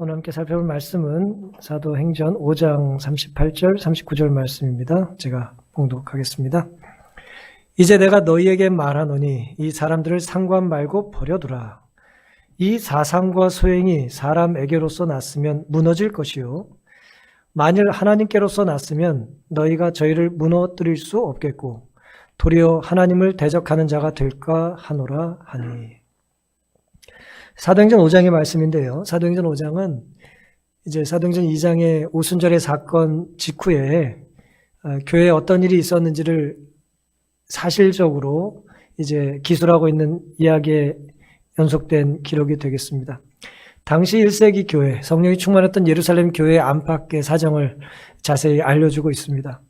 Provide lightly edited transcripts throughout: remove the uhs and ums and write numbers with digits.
오늘 함께 살펴볼 말씀은 사도행전 5장 38절, 39절 말씀입니다. 제가 봉독하겠습니다. 이제 내가 너희에게 말하노니 이 사람들을 상관 말고 버려두라. 이 사상과 소행이 사람에게로서 났으면 무너질 것이요. 만일 하나님께로서 났으면 너희가 저희를 무너뜨릴 수 없겠고 도리어 하나님을 대적하는 자가 될까 하노라 하니. 사도행전 5장의 말씀인데요. 사도행전 5장은 이제 사도행전 2장의 오순절의 사건 직후에 교회에 어떤 일이 있었는지를 사실적으로 이제 기술하고 있는 이야기에 연속된 기록이 되겠습니다. 당시 1세기 교회, 성령이 충만했던 예루살렘 교회의 안팎의 사정을 자세히 알려주고 있습니다.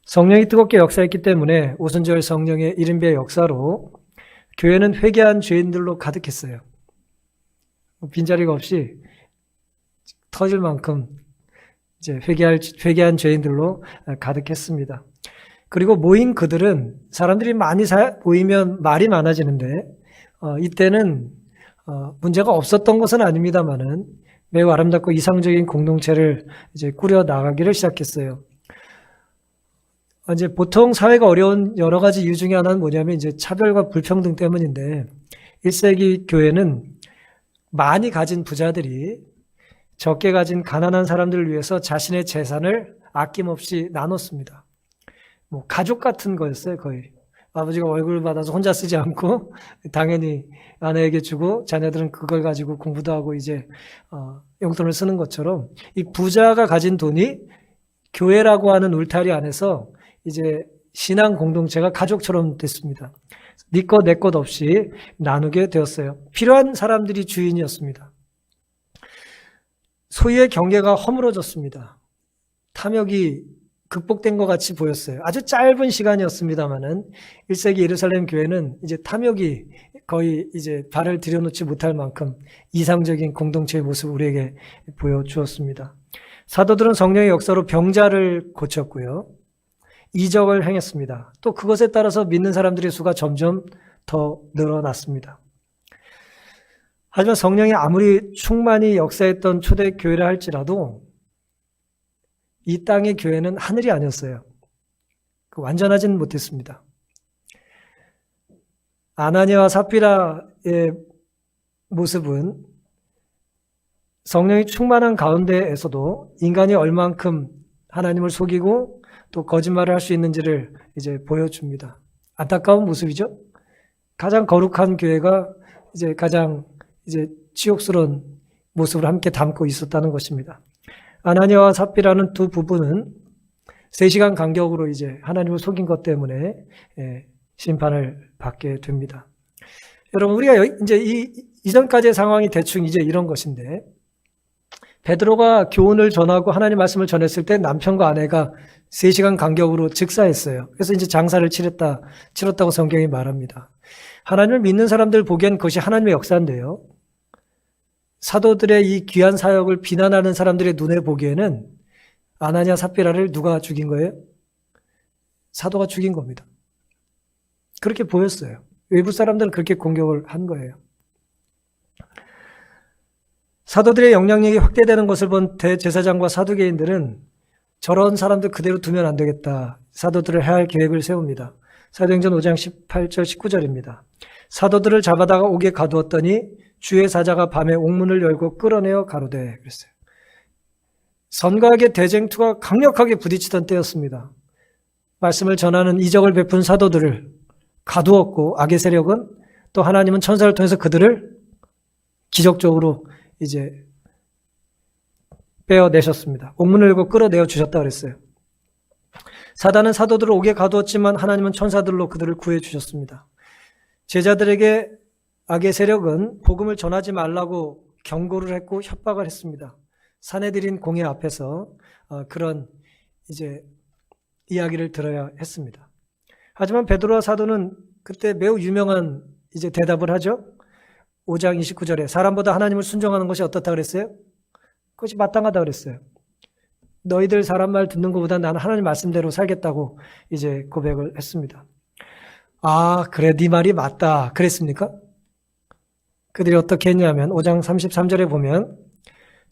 성령이 뜨겁게 역사했기 때문에 오순절 성령의 이른배 역사로 교회는 회개한 죄인들로 가득했어요. 빈자리가 없이 터질 만큼 이제 회개한 죄인들로 가득했습니다. 그리고 모인 그들은 사람들이 많이 모이면 말이 많아지는데 이때는 문제가 없었던 것은 아닙니다만은 매우 아름답고 이상적인 공동체를 이제 꾸려 나가기를 시작했어요. 이제 보통 사회가 어려운 여러 가지 이유 중에 하나는 뭐냐면 이제 차별과 불평등 때문인데 1세기 교회는 많이 가진 부자들이 적게 가진 가난한 사람들을 위해서 자신의 재산을 아낌없이 나눴습니다. 뭐 가족 같은 거였어요, 거의. 아버지가 월급을 받아서 혼자 쓰지 않고 당연히 아내에게 주고 자녀들은 그걸 가지고 공부도 하고 이제 용돈을 쓰는 것처럼 이 부자가 가진 돈이 교회라고 하는 울타리 안에서 이제 신앙 공동체가 가족처럼 됐습니다. 네 것 내 것 없이 나누게 되었어요. 필요한 사람들이 주인이었습니다. 소유의 경계가 허물어졌습니다. 탐욕이 극복된 것 같이 보였어요. 아주 짧은 시간이었습니다만은 1세기 예루살렘 교회는 이제 탐욕이 거의 이제 발을 들여놓지 못할 만큼 이상적인 공동체의 모습을 우리에게 보여주었습니다. 사도들은 성령의 역사로 병자를 고쳤고요. 이적을 행했습니다. 또 그것에 따라서 믿는 사람들의 수가 점점 더 늘어났습니다. 하지만 성령이 아무리 충만히 역사했던 초대교회라 할지라도 이 땅의 교회는 하늘이 아니었어요. 완전하지는 못했습니다. 아나니아와 삽비라의 모습은 성령이 충만한 가운데에서도 인간이 얼만큼 하나님을 속이고 또 거짓말을 할 수 있는지를 이제 보여줍니다. 안타까운 모습이죠. 가장 거룩한 교회가 이제 가장 이제 치욕스러운 모습을 함께 담고 있었다는 것입니다. 아나니아와 삽비라는 두 부부는 3시간 간격으로 이제 하나님을 속인 것 때문에 심판을 받게 됩니다. 여러분, 우리가 이제 이전까지의 상황이 대충 이제 이런 것인데, 베드로가 교훈을 전하고 하나님 말씀을 전했을 때 남편과 아내가 3시간 간격으로 즉사했어요. 그래서 이제 장사를 치렀다고 성경이 말합니다. 하나님을 믿는 사람들 보기엔 그것이 하나님의 역사인데요. 사도들의 이 귀한 사역을 비난하는 사람들의 눈에 보기에는 아나니아 삽비라를 누가 죽인 거예요? 사도가 죽인 겁니다. 그렇게 보였어요. 외부 사람들은 그렇게 공격을 한 거예요. 사도들의 영향력이 확대되는 것을 본 대제사장과 사두개인들은 저런 사람들 그대로 두면 안 되겠다. 사도들을 해할 계획을 세웁니다. 사도행전 5장 18절 19절입니다. 사도들을 잡아다가 옥에 가두었더니 주의 사자가 밤에 옥문을 열고 끌어내어 가로되 그랬어요. 선과악의 대쟁투가 강력하게 부딪히던 때였습니다. 말씀을 전하는 이적을 베푼 사도들을 가두었고 악의 세력은 또 하나님은 천사를 통해서 그들을 기적적으로 이제 빼어내셨습니다. 옥문을 열고 끌어내어 주셨다 그랬어요. 사단은 사도들을 옥에 가두었지만 하나님은 천사들로 그들을 구해 주셨습니다. 제자들에게 악의 세력은 복음을 전하지 말라고 경고를 했고 협박을 했습니다. 사내들인 공회 앞에서 그런 이제 이야기를 들어야 했습니다. 하지만 베드로와 사도는 그때 매우 유명한 이제 대답을 하죠. 5장 29절에 사람보다 하나님을 순종하는 것이 어떻다 그랬어요? 그것이 마땅하다 그랬어요. 너희들 사람 말 듣는 것보다 나는 하나님 말씀대로 살겠다고 이제 고백을 했습니다. 아, 그래, 네 말이 맞다. 그랬습니까? 그들이 어떻게 했냐면 5장 33절에 보면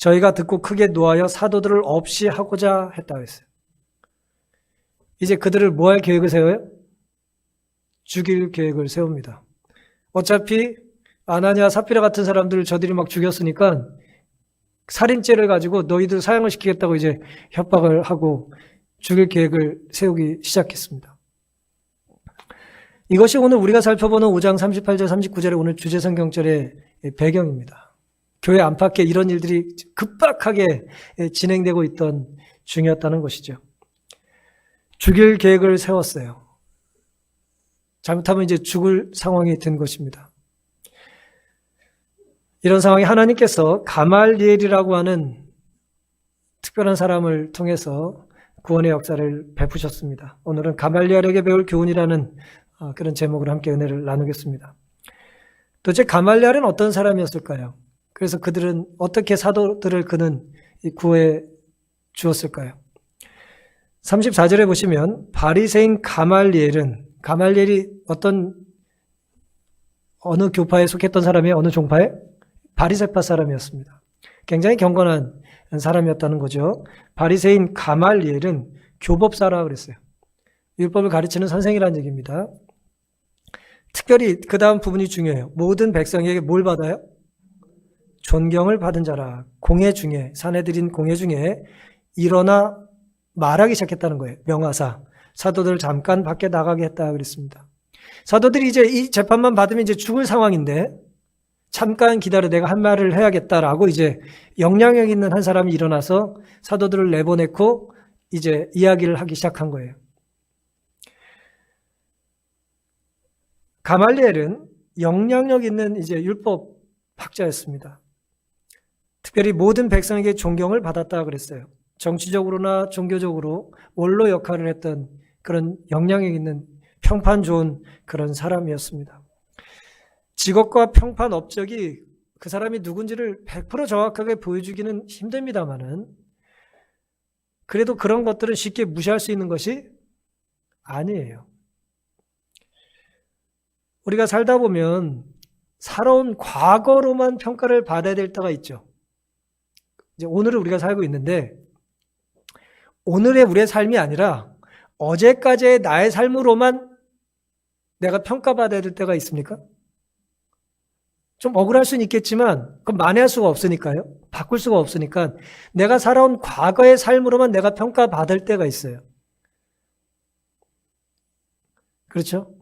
저희가 듣고 크게 노하여 사도들을 없이 하고자 했다고 했어요. 이제 그들을 뭐 할 계획을 세워요? 죽일 계획을 세웁니다. 어차피 아나니아 사피라 같은 사람들을 저들이 막 죽였으니까 살인죄를 가지고 너희들 사형을 시키겠다고 이제 협박을 하고 죽일 계획을 세우기 시작했습니다. 이것이 오늘 우리가 살펴보는 5장 38절 39절의 오늘 주제 성경절의 배경입니다. 교회 안팎에 이런 일들이 급박하게 진행되고 있던 중이었다는 것이죠. 죽일 계획을 세웠어요. 잘못하면 이제 죽을 상황이 된 것입니다. 이런 상황에 하나님께서 가말리엘이라고 하는 특별한 사람을 통해서 구원의 역사를 베푸셨습니다. 오늘은 가말리엘에게 배울 교훈이라는 그런 제목으로 함께 은혜를 나누겠습니다. 도대체 가말리엘은 어떤 사람이었을까요? 그래서 그들은 어떻게 사도들을 그는 구해 주었을까요? 34절에 보시면 바리새인 가말리엘이 어느 교파에 속했던 사람이에요? 어느 종파에? 바리새파 사람이었습니다. 굉장히 경건한 사람이었다는 거죠. 바리새인 가말리엘은 교법사라 그랬어요. 율법을 가르치는 선생이라는 얘기입니다. 특별히 그 다음 부분이 중요해요. 모든 백성에게 뭘 받아요? 존경을 받은 자라. 공회 중에, 사내들인 공회 중에 일어나 말하기 시작했다는 거예요. 명하사. 사도들 잠깐 밖에 나가게 했다 그랬습니다. 사도들이 이제 이 재판만 받으면 이제 죽을 상황인데 잠깐 기다려 내가 한 말을 해야겠다라고 이제 영향력 있는 한 사람이 일어나서 사도들을 내보냈고 이제 이야기를 하기 시작한 거예요. 가말리엘은 영향력 있는 이제 율법 학자였습니다. 특별히 모든 백성에게 존경을 받았다 그랬어요. 정치적으로나 종교적으로 원로 역할을 했던 그런 영향력 있는 평판 좋은 그런 사람이었습니다. 직업과 평판 업적이 그 사람이 누군지를 100% 정확하게 보여주기는 힘듭니다만은 그래도 그런 것들은 쉽게 무시할 수 있는 것이 아니에요. 우리가 살다 보면 살아온 과거로만 평가를 받아야 될 때가 있죠. 이제 오늘을 우리가 살고 있는데 오늘의 우리의 삶이 아니라 어제까지의 나의 삶으로만 내가 평가받아야 될 때가 있습니까? 좀 억울할 수는 있겠지만 그건 만회할 수가 없으니까요. 바꿀 수가 없으니까 내가 살아온 과거의 삶으로만 내가 평가받을 때가 있어요. 그렇죠?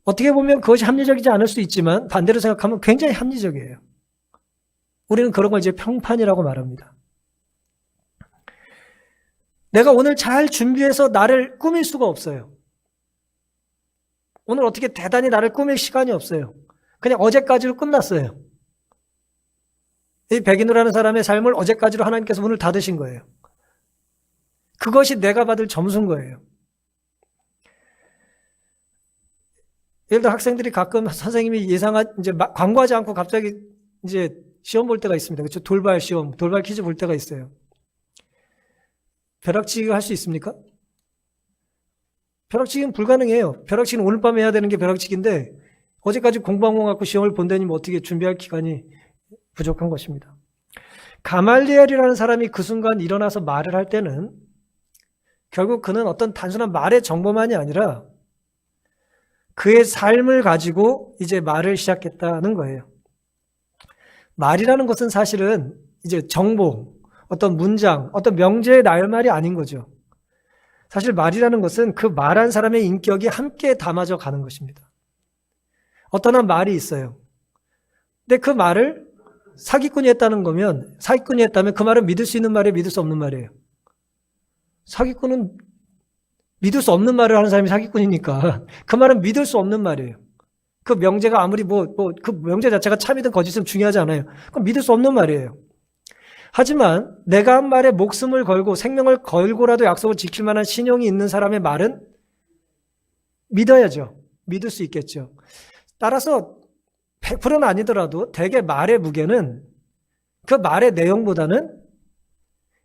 어떻게 보면 그것이 합리적이지 않을 수도 있지만 반대로 생각하면 굉장히 합리적이에요. 우리는 그런 걸 이제 평판이라고 말합니다. 내가 오늘 잘 준비해서 나를 꾸밀 수가 없어요. 오늘 어떻게 대단히 나를 꾸밀 시간이 없어요. 그냥 어제까지로 끝났어요. 이 백인우라는 사람의 삶을 어제까지로 하나님께서 문을 닫으신 거예요. 그것이 내가 받을 점수인 거예요. 예를 들어 학생들이 가끔 선생님이 이제 광고하지 않고 갑자기 이제 시험 볼 때가 있습니다. 그렇죠? 돌발 시험, 돌발 퀴즈 볼 때가 있어요. 벼락치기 할 수 있습니까? 벼락치기는 불가능해요. 벼락치기는 오늘 밤에 해야 되는 게 벼락치기인데 어제까지 공부한 거 갖고 시험을 본다니 어떻게 준비할 기간이 부족한 것입니다. 가말리엘이라는 사람이 그 순간 일어나서 말을 할 때는 결국 그는 어떤 단순한 말의 정보만이 아니라 그의 삶을 가지고 이제 말을 시작했다는 거예요. 말이라는 것은 사실은 이제 정보, 어떤 문장, 어떤 명제의 낱말이 아닌 거죠. 사실 말이라는 것은 그 말한 사람의 인격이 함께 담아져 가는 것입니다. 어떤 한 말이 있어요. 근데 그 말을 사기꾼이 했다는 거면, 사기꾼이 했다면 그 말은 믿을 수 있는 말이에요, 믿을 수 없는 말이에요. 사기꾼은 믿을 수 없는 말을 하는 사람이 사기꾼이니까 그 말은 믿을 수 없는 말이에요. 그 명제가 아무리 그 명제 자체가 참이든 거짓은 중요하지 않아요. 그건 믿을 수 없는 말이에요. 하지만 내가 한 말에 목숨을 걸고 생명을 걸고라도 약속을 지킬 만한 신용이 있는 사람의 말은 믿어야죠. 믿을 수 있겠죠. 따라서 100%는 아니더라도 대개 말의 무게는 그 말의 내용보다는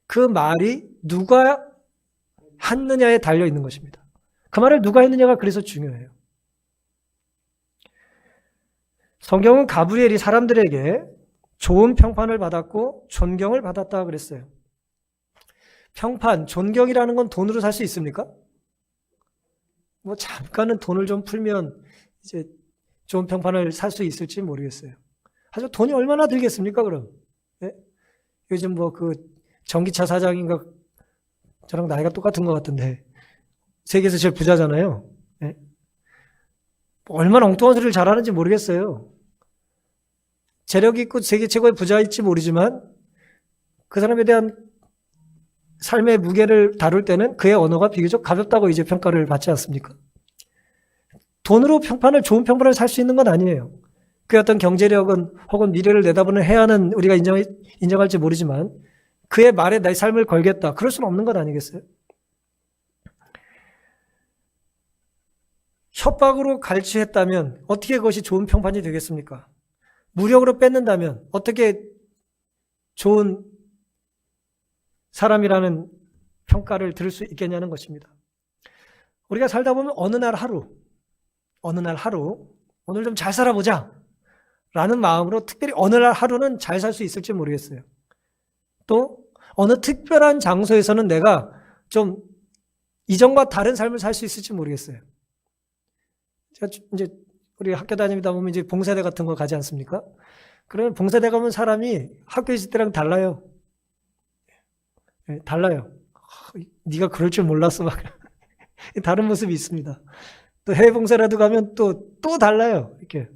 그 말이 누가 했느냐에 달려 있는 것입니다. 그 말을 누가 했느냐가 그래서 중요해요. 성경은 가브리엘이 사람들에게 좋은 평판을 받았고 존경을 받았다 그랬어요. 평판, 존경이라는 건 돈으로 살 수 있습니까? 뭐 잠깐은 돈을 좀 풀면 이제 좋은 평판을 살 수 있을지 모르겠어요. 하지만 돈이 얼마나 들겠습니까, 그럼? 예? 요즘 뭐 그 전기차 사장인가 저랑 나이가 똑같은 것 같은데 세계에서 제일 부자잖아요. 예? 뭐 얼마나 엉뚱한 소리를 잘하는지 모르겠어요. 재력 있고 세계 최고의 부자일지 모르지만 그 사람에 대한 삶의 무게를 다룰 때는 그의 언어가 비교적 가볍다고 이제 평가를 받지 않습니까? 돈으로 좋은 평판을 살 수 있는 건 아니에요. 그의 어떤 경제력은 혹은 미래를 내다보는 해안은 우리가 인정할지 모르지만 그의 말에 내 삶을 걸겠다. 그럴 수는 없는 것 아니겠어요? 협박으로 갈취했다면 어떻게 그것이 좋은 평판이 되겠습니까? 무력으로 뺏는다면 어떻게 좋은 사람이라는 평가를 들을 수 있겠냐는 것입니다. 우리가 살다 보면 어느 날 하루 오늘 좀 잘 살아보자 라는 마음으로 특별히 어느 날 하루는 잘 살 수 있을지 모르겠어요. 또 어느 특별한 장소에서는 내가 좀 이전과 다른 삶을 살 수 있을지 모르겠어요. 제가 이제 우리 학교 다니다 보면 이제 봉사대 같은 거 가지 않습니까? 그러면 봉사대 가면 사람이 학교 있을 때랑 달라요. 네, 달라요. 네가 그럴 줄 몰랐어 막 다른 모습이 있습니다. 또 해외 봉사라도 가면 또 달라요. 이렇게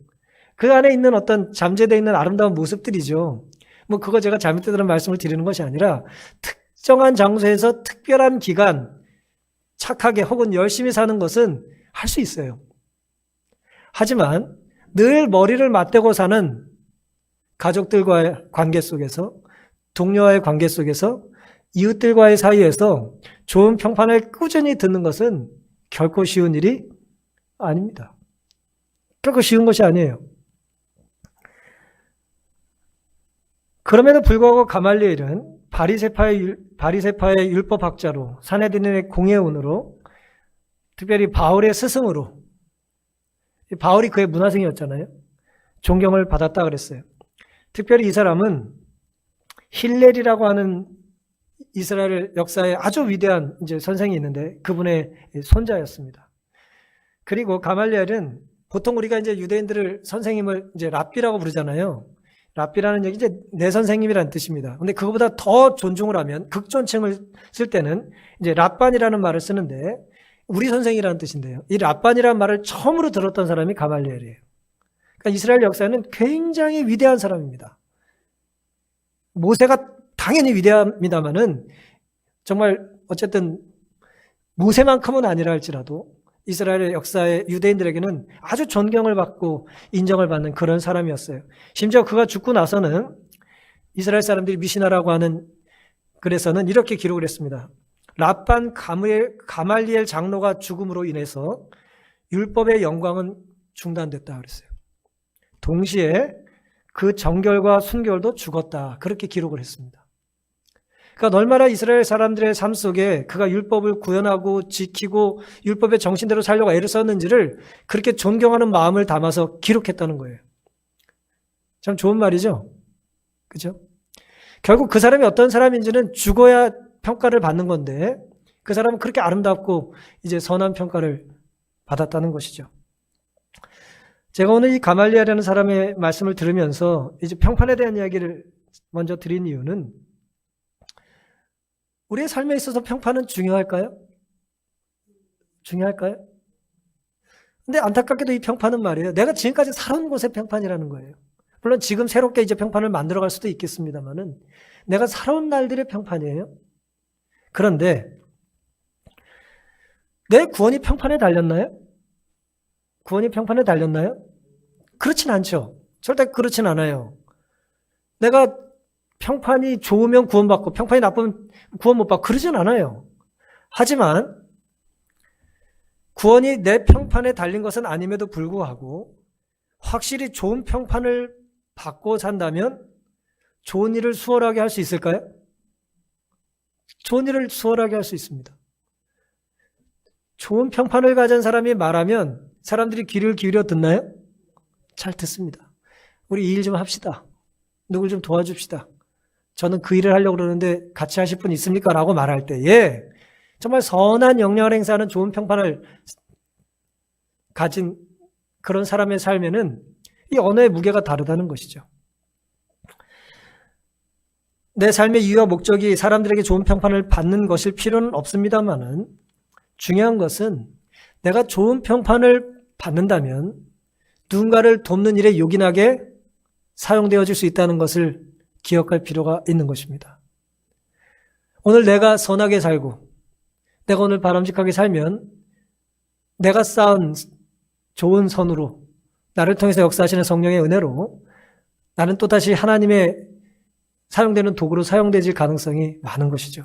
그 안에 있는 어떤 잠재되어 있는 아름다운 모습들이죠. 뭐 그거 제가 잘못된 말씀을 드리는 것이 아니라 특정한 장소에서 특별한 기간 착하게 혹은 열심히 사는 것은 할 수 있어요. 하지만 늘 머리를 맞대고 사는 가족들과의 관계 속에서 동료와의 관계 속에서 이웃들과의 사이에서 좋은 평판을 꾸준히 듣는 것은 결코 쉬운 일이 아닙니다. 결코 쉬운 것이 아니에요. 그럼에도 불구하고 가말리엘은 바리새파의 율법학자로 사내들인의 공예원으로 특별히 바울의 스승으로 바울이 그의 문화생이었잖아요. 존경을 받았다 그랬어요. 특별히 이 사람은 힐렐이라고 하는 이스라엘 역사에 아주 위대한 이제 선생이 있는데 그분의 손자였습니다. 그리고 가말리엘은 보통 우리가 이제 유대인들을 선생님을 이제 랍비라고 부르잖아요. 랍비라는 얘기 이제 내 선생님이라는 뜻입니다. 근데 그거보다 더 존중을 하면 극존칭을 쓸 때는 이제 랍반이라는 말을 쓰는데 우리 선생이라는 뜻인데요. 이 랍반이라는 말을 처음으로 들었던 사람이 가말리엘이에요. 그러니까 이스라엘 역사에는 굉장히 위대한 사람입니다. 모세가 당연히 위대합니다만은 정말 어쨌든 모세만큼은 아니라 할지라도 이스라엘의 역사의 유대인들에게는 아주 존경을 받고 인정을 받는 그런 사람이었어요. 심지어 그가 죽고 나서는 이스라엘 사람들이 미시나라고 하는 글에서는 이렇게 기록을 했습니다. 랍반 가말리엘 장로가 죽음으로 인해서 율법의 영광은 중단됐다 그랬어요. 동시에 그 정결과 순결도 죽었다. 그렇게 기록을 했습니다. 그러니까 얼마나 이스라엘 사람들의 삶 속에 그가 율법을 구현하고 지키고 율법의 정신대로 살려고 애를 썼는지를 그렇게 존경하는 마음을 담아서 기록했다는 거예요. 참 좋은 말이죠. 그죠? 결국 그 사람이 어떤 사람인지는 죽어야 평가를 받는 건데 그 사람은 그렇게 아름답고 이제 선한 평가를 받았다는 것이죠. 제가 오늘 이 가말리엘이라는 사람의 말씀을 들으면서 이제 평판에 대한 이야기를 먼저 드린 이유는 우리의 삶에 있어서 평판은 중요할까요? 중요할까요? 근데 안타깝게도 이 평판은 말이에요. 내가 지금까지 살아온 곳의 평판이라는 거예요. 물론 지금 새롭게 이제 평판을 만들어갈 수도 있겠습니다만은 내가 살아온 날들의 평판이에요. 그런데 내 구원이 평판에 달렸나요? 구원이 평판에 달렸나요? 그렇진 않죠. 절대 그렇진 않아요. 내가 평판이 좋으면 구원받고 평판이 나쁘면 구원 못 받고 그러진 않아요. 하지만 구원이 내 평판에 달린 것은 아님에도 불구하고 확실히 좋은 평판을 받고 산다면 좋은 일을 수월하게 할 수 있을까요? 좋은 일을 수월하게 할 수 있습니다. 좋은 평판을 가진 사람이 말하면 사람들이 귀를 기울여 듣나요? 잘 듣습니다. 우리 이 일 좀 합시다. 누굴 좀 도와줍시다. 저는 그 일을 하려고 그러는데 같이 하실 분 있습니까? 라고 말할 때에 정말 선한 영향을 행사하는 좋은 평판을 가진 그런 사람의 삶에는 이 언어의 무게가 다르다는 것이죠. 내 삶의 이유와 목적이 사람들에게 좋은 평판을 받는 것일 필요는 없습니다만은 중요한 것은 내가 좋은 평판을 받는다면 누군가를 돕는 일에 요긴하게 사용되어질 수 있다는 것을 기억할 필요가 있는 것입니다. 오늘 내가 선하게 살고 내가 오늘 바람직하게 살면 내가 쌓은 좋은 선으로 나를 통해서 역사하시는 성령의 은혜로 나는 또다시 하나님의 사용되는 도구로 사용되질 가능성이 많은 것이죠.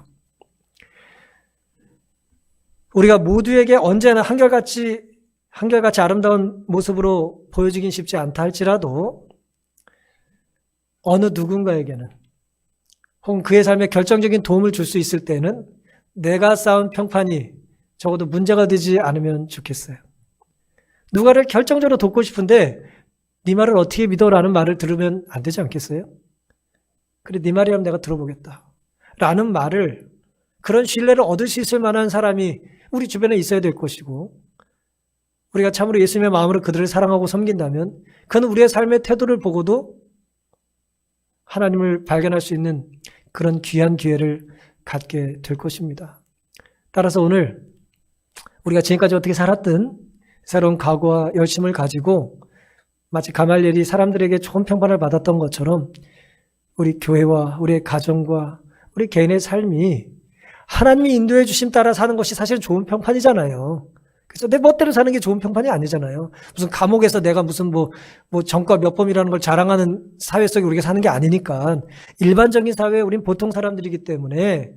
우리가 모두에게 언제나 한결같이 아름다운 모습으로 보여지긴 쉽지 않다 할지라도 어느 누군가에게는 혹은 그의 삶에 결정적인 도움을 줄 수 있을 때는 내가 쌓은 평판이 적어도 문제가 되지 않으면 좋겠어요. 누가를 결정적으로 돕고 싶은데 네 말을 어떻게 믿어라는 말을 들으면 안 되지 않겠어요? 그래, 네 말이라면 내가 들어보겠다 라는 말을, 그런 신뢰를 얻을 수 있을 만한 사람이 우리 주변에 있어야 될 것이고, 우리가 참으로 예수님의 마음으로 그들을 사랑하고 섬긴다면 그는 우리의 삶의 태도를 보고도 하나님을 발견할 수 있는 그런 귀한 기회를 갖게 될 것입니다. 따라서 오늘 우리가 지금까지 어떻게 살았든 새로운 각오와 열심을 가지고 마치 가말리엘이 사람들에게 좋은 평판을 받았던 것처럼 우리 교회와 우리의 가정과 우리 개인의 삶이 하나님이 인도해 주심 따라 사는 것이 사실 좋은 평판이잖아요. 그래서 내 멋대로 사는 게 좋은 평판이 아니잖아요. 무슨 감옥에서 내가 무슨 뭐 전과 몇 범이라는 걸 자랑하는 사회 속에 우리가 사는 게 아니니까 일반적인 사회에 우린 보통 사람들이기 때문에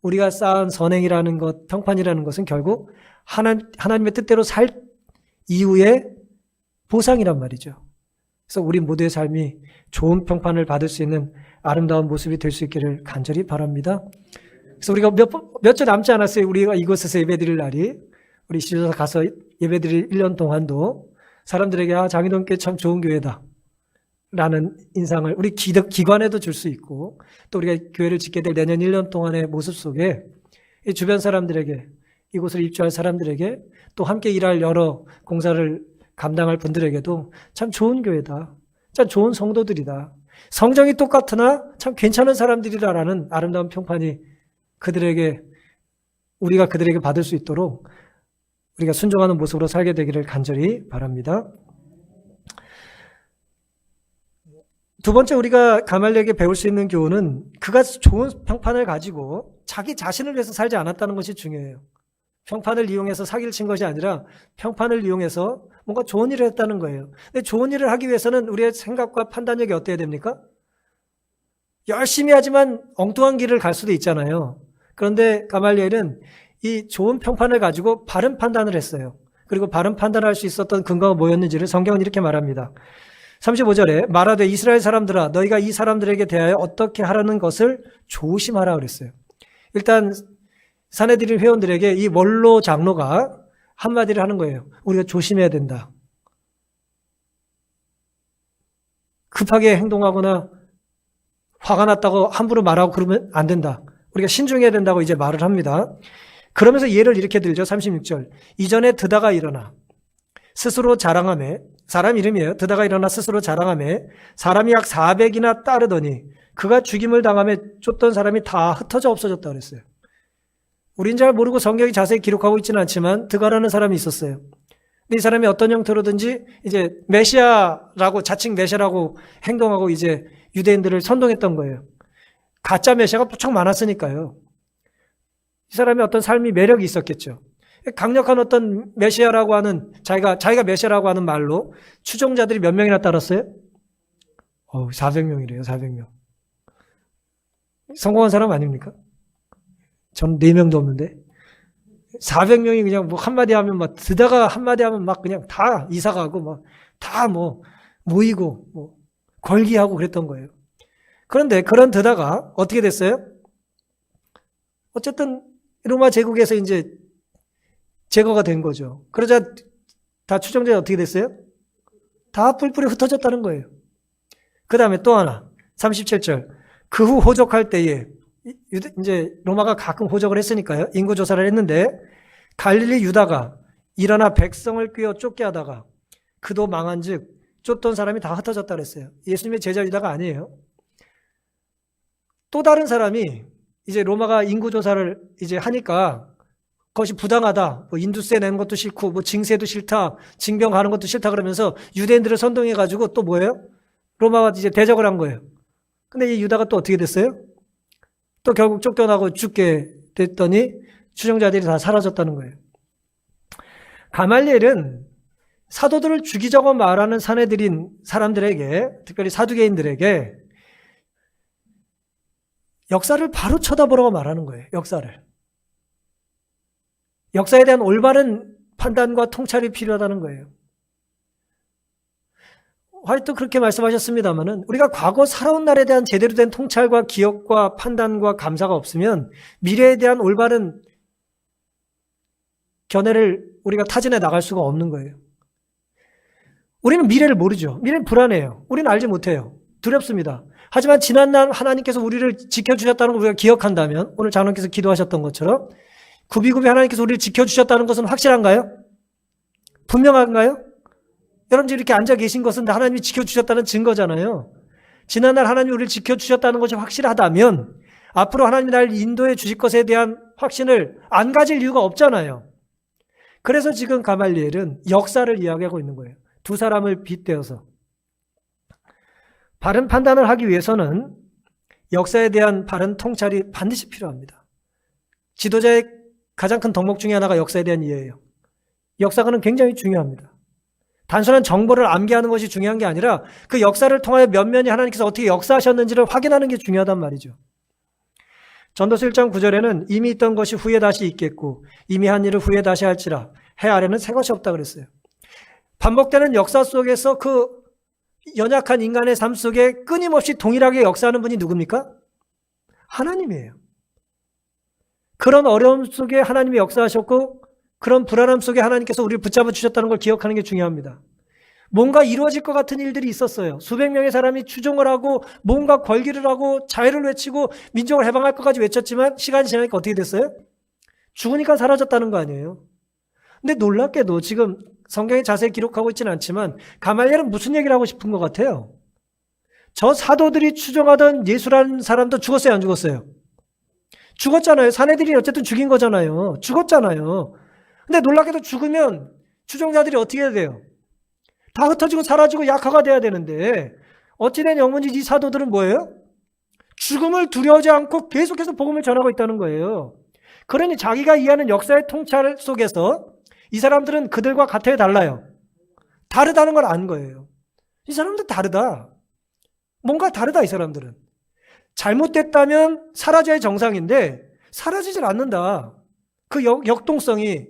우리가 쌓은 선행이라는 것, 평판이라는 것은 결국 하나님의 뜻대로 살 이후의 보상이란 말이죠. 그래서 우리 모두의 삶이 좋은 평판을 받을 수 있는 아름다운 모습이 될 수 있기를 간절히 바랍니다. 그래서 우리가 몇 주 남지 않았어요. 우리가 이곳에서 예배드릴 날이. 우리 시조사 가서 예배드릴 1년 동안도 사람들에게 장희동교회 참 좋은 교회다 라는 인상을 우리 기관에도 줄 수 있고, 또 우리가 교회를 짓게 될 내년 1년 동안의 모습 속에 이 주변 사람들에게, 이곳을 입주할 사람들에게, 또 함께 일할 여러 공사를 감당할 분들에게도 참 좋은 교회다, 참 좋은 성도들이다, 성정이 똑같으나 참 괜찮은 사람들이다라는 아름다운 평판이 우리가 그들에게 받을 수 있도록 우리가 순종하는 모습으로 살게 되기를 간절히 바랍니다. 두 번째, 우리가 가말리엘에게 배울 수 있는 교훈은 그가 좋은 평판을 가지고 자기 자신을 위해서 살지 않았다는 것이 중요해요. 평판을 이용해서 사기를 친 것이 아니라 평판을 이용해서 뭔가 좋은 일을 했다는 거예요. 근데 좋은 일을 하기 위해서는 우리의 생각과 판단력이 어때야 됩니까? 열심히 하지만 엉뚱한 길을 갈 수도 있잖아요. 그런데 가말리엘은 이 좋은 평판을 가지고 바른 판단을 했어요. 그리고 바른 판단을 할 수 있었던 근거가 뭐였는지를 성경은 이렇게 말합니다. 35절에 말하되 이스라엘 사람들아 너희가 이 사람들에게 대하여 어떻게 하라는 것을 조심하라 그랬어요. 일단 사내들인 회원들에게 이 원로 장로가 한마디를 하는 거예요. 우리가 조심해야 된다. 급하게 행동하거나 화가 났다고 함부로 말하고 그러면 안 된다. 우리가 신중해야 된다고 이제 말을 합니다. 그러면서 예를 이렇게 들죠. 36절. 이전에 드다가 일어나 스스로 자랑하며, 사람 이름이에요. 드다가 일어나 스스로 자랑하며 사람이 약 400이나 따르더니 그가 죽임을 당하며 쫓던 사람이 다 흩어져 없어졌다 그랬어요. 우린 잘 모르고 성경이 자세히 기록하고 있지는 않지만 드가라는 사람이 있었어요. 근데 이 사람이 어떤 형태로든지 이제 메시아라고, 자칭 메시아라고 행동하고 이제 유대인들을 선동했던 거예요. 가짜 메시아가 무척 많았으니까요. 이 사람이 어떤 삶이 매력이 있었겠죠. 강력한 어떤 메시아라고 하는, 자기가 메시아라고 하는 말로 추종자들이 몇 명이나 따랐어요? 400명이래요, 400명. 성공한 사람 아닙니까? 전 4명도 없는데. 400명이 그냥 뭐 한마디 하면 막, 드다가 한마디 하면 막 그냥 다 이사가고 막 다 뭐 모이고 뭐 걸기하고 그랬던 거예요. 그런데 그런 드다가 어떻게 됐어요? 어쨌든 로마 제국에서 이제 제거가 된 거죠. 그러자 다 추종자가 어떻게 됐어요? 다 뿔뿔이 흩어졌다는 거예요. 그 다음에 또 하나, 37절. 그 후 호적할 때에, 이제 로마가 가끔 호적을 했으니까요. 인구 조사를 했는데, 갈릴리 유다가 일어나 백성을 꿰어 쫓게 하다가 그도 망한 즉 쫓던 사람이 다 흩어졌다 그랬어요. 예수님의 제자 유다가 아니에요. 또 다른 사람이 이제 로마가 인구 조사를 이제 하니까 그것이 부당하다. 뭐 인두세 내는 것도 싫고, 뭐 징세도 싫다. 징병 가는 것도 싫다 그러면서 유대인들을 선동해가지고 또 뭐예요? 로마가 이제 대적을 한 거예요. 근데 이 유다가 또 어떻게 됐어요? 또 결국 쫓겨나고 죽게 됐더니 추종자들이 다 사라졌다는 거예요. 가말리엘은 사도들을 죽이자고 말하는 사내들인 사람들에게, 특별히 사두개인들에게 역사를 바로 쳐다보라고 말하는 거예요. 역사에 대한 올바른 판단과 통찰이 필요하다는 거예요. 화이트 그렇게 말씀하셨습니다만은 우리가 과거 살아온 날에 대한 제대로 된 통찰과 기억과 판단과 감사가 없으면 미래에 대한 올바른 견해를 우리가 타진해 나갈 수가 없는 거예요. 우리는 미래를 모르죠. 미래는 불안해요. 우리는 알지 못해요. 두렵습니다. 하지만 지난날 하나님께서 우리를 지켜주셨다는 걸 우리가 기억한다면, 오늘 장로님께서 기도하셨던 것처럼 구비구비 하나님께서 우리를 지켜주셨다는 것은 확실한가요? 분명한가요? 여러분 지금 이렇게 앉아 계신 것은 하나님이 지켜주셨다는 증거잖아요. 지난날 하나님이 우리를 지켜주셨다는 것이 확실하다면 앞으로 하나님이 나를 인도해 주실 것에 대한 확신을 안 가질 이유가 없잖아요. 그래서 지금 가말리엘은 역사를 이야기하고 있는 거예요. 두 사람을 빗대어서. 바른 판단을 하기 위해서는 역사에 대한 바른 통찰이 반드시 필요합니다. 지도자의 가장 큰 덕목 중에 하나가 역사에 대한 이해예요. 역사관은 굉장히 중요합니다. 단순한 정보를 암기하는 것이 중요한 게 아니라 그 역사를 통하여 면면히 하나님께서 어떻게 역사하셨는지를 확인하는 게 중요하단 말이죠. 전도서 1장 9절에는 이미 있던 것이 후에 다시 있겠고 이미 한 일을 후에 다시 할지라 해 아래는 새 것이 없다 그랬어요. 반복되는 역사 속에서 그 연약한 인간의 삶 속에 끊임없이 동일하게 역사하는 분이 누굽니까? 하나님이에요. 그런 어려움 속에 하나님이 역사하셨고 그런 불안함 속에 하나님께서 우리를 붙잡아 주셨다는 걸 기억하는 게 중요합니다. 뭔가 이루어질 것 같은 일들이 있었어요. 수백 명의 사람이 추종을 하고 뭔가 걸기를 하고 자유를 외치고 민족을 해방할 것까지 외쳤지만 시간이 지나니까 어떻게 됐어요? 죽으니까 사라졌다는 거 아니에요. 근데 놀랍게도 지금 성경에 자세히 기록하고 있지는 않지만 가말리엘은 무슨 얘기를 하고 싶은 것 같아요? 저 사도들이 추종하던 예수라는 사람도 죽었어요, 안 죽었어요? 죽었잖아요. 사내들이 어쨌든 죽인 거잖아요. 죽었잖아요. 근데 놀랍게도 죽으면 추종자들이 어떻게 해야 돼요? 다 흩어지고 사라지고 약화가 돼야 되는데 어찌된 영문이 이 사도들은 뭐예요? 죽음을 두려워하지 않고 계속해서 복음을 전하고 있다는 거예요. 그러니 자기가 이해하는 역사의 통찰 속에서 이 사람들은 그들과 같아야 달라요. 다르다는 걸 아는 거예요. 이 사람들 다르다. 뭔가 다르다 이 사람들은. 잘못됐다면 사라져야 정상인데 사라지질 않는다. 그 역동성이